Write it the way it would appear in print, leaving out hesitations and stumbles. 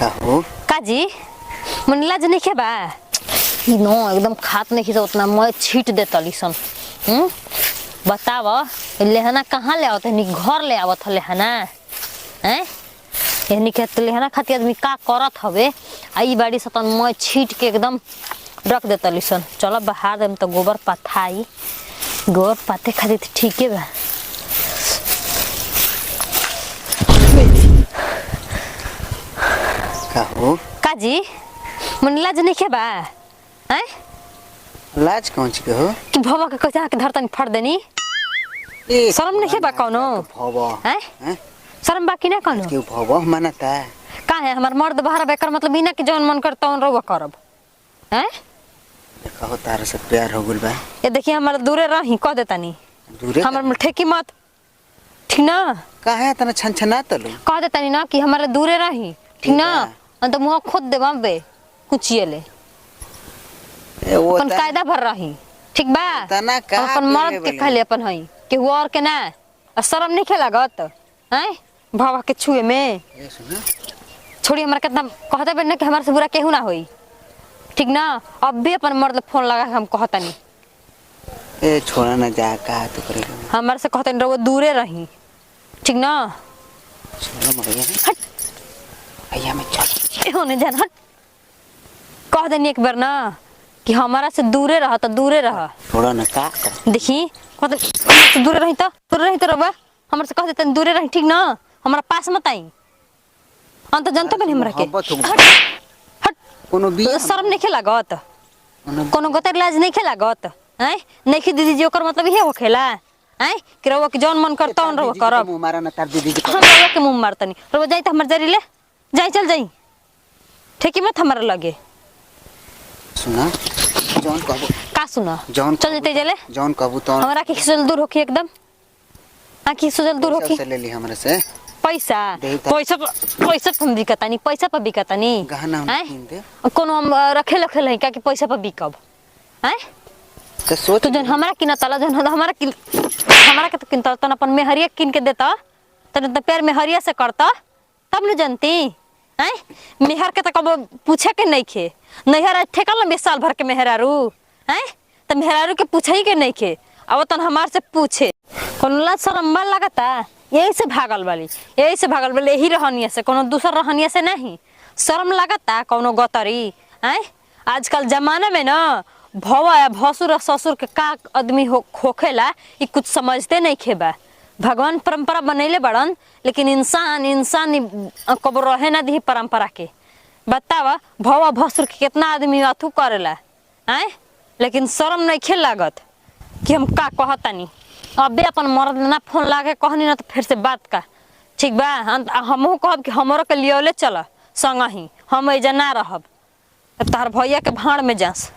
का हो काजी मन लाज नहीं खेबा ई नो एकदम खात नहीं खींचा उतना मैं छीट दे तलीसन। बताव लेहना कहाँ ले आवत है घर ले आवत लेहना हैं एहनी के लेहना खाती आदमी का करत हवे आई बाड़ी सतन मैं छीट के एकदम रख दे तलीसन। चलो बाहर देम तो गोबर पथाई गोबर पाते खाती तो ठीक है बा। का हो काजी मन लाज नहीं खेबा हैं लाज कौन ची के हो कि भवा के कैसे आके धरतन फट देनी शर्म नहीं खेबा कौनो भवा हैं शर्म बाकी ना कौनो क्यों भवा मानता का है हमार मर्द बाहर बेकर मतलब बिना के जौन मन करता उन रहुआ करब हैं कहो तारे से प्यार हो गइल बा। ये देखिए हमारे दूरे रही कह देता नहीं दूरे हमार ठेकी मत ठीक ना काहे तना छनछना तलू कह देता नहीं ना कि हमारे दूरे रही ठीक ना अंत मुंह खुद देबा बे कुचिए ले वो अपन कायदा भर रही ठीक बा तना का अपन मर्द के खाली अपन हई कि वो और के ना शर्म नहीं खेला गत हैं भावा के छुए में ए सुना छोड़ी हमारा कितना कहते बे ना कि हमारे से बुरा केहू ना होई ठीक ना अब भी अपन मर्द फोन लगा के हम कहता नहीं ए छोड़ा ना जा का तू करेगा हमारे से कहते नहीं वो दूरे रही ठीक ना छोड़ा मरिया हट भैया मैं चल होने जान हट कह देनी एक बार ना कि हमारा से दूरे रहा तो दूरे रहा छोड़ा ना का देखी कहते से दूरे रही तो रबा हमारे से कह देते दूरे रही ठीक ना हमारा पास मत आई अंत जनता बनी हमरा के हट हट कोनो भी शर्म नहीं खेला गत कोनो गतर लाज नहीं खेला गत हैं नहीं खी दीदी जी ओकर मतलब ये हो खेला हैं कि रवा के जौन मन करता उन रवा करब मुंह मारा ना तार दीदी हम रवा के मुंह मारतनी रवा जाई त हमर जरी ले जाई चल जाई ठीक मत हमारा लगे सुना जौन कहबो का सुना जौन चल जते जले जौन कहबो तो हमारा के सुजल दूर होखी एकदम आखी सुजल दूर होखी से ले ली हमरे से पैसा पैसा पैसा पर बिकतानी पैसा पर बिकतानी गहना हम हैं? किन दे कोनो हम रखे लखे नहीं का कि पैसा पर बिकब हैं तो सोच तो जन हमारा किना तला जन हमारा के तो किनता तो अपन में हरिया किन के देता तो पैर में हरिया से करता तब न जनती हैं मेहर के तो कब पूछे के नहीं खे नैहर ठेका ल साल भर के मेहरारू हैं तो मेहरारू के पूछे ही के नहीं खे अब तन हमार से पूछे कोनो ला शर्म लगता यही से भागल वाली यही रहनिया से कोनो दूसर रहनिया से नहीं शर्म लगता कोनो गतरी हैं आजकल जमाना में ना भवा या भसुर और ससुर के का आदमी होखेला ये कुछ समझते नहीं खेबा भगवान परंपरा बनैले बड़न लेकिन इंसान कब रहे ना दी परंपरा के बतावा भवा भसुर के कितना आदमी अथू करेला हैं लेकिन शर्म नहीं खेल लागत कि हम का कहतानी अबे अपन मर्द ना फोन लागे कहनी ना तो फिर से बात का ठीक बा हमहू कहब कि हमरो के लियोले चल संग ही हम एजा ना रहब तार भैया के भाड़ में जास।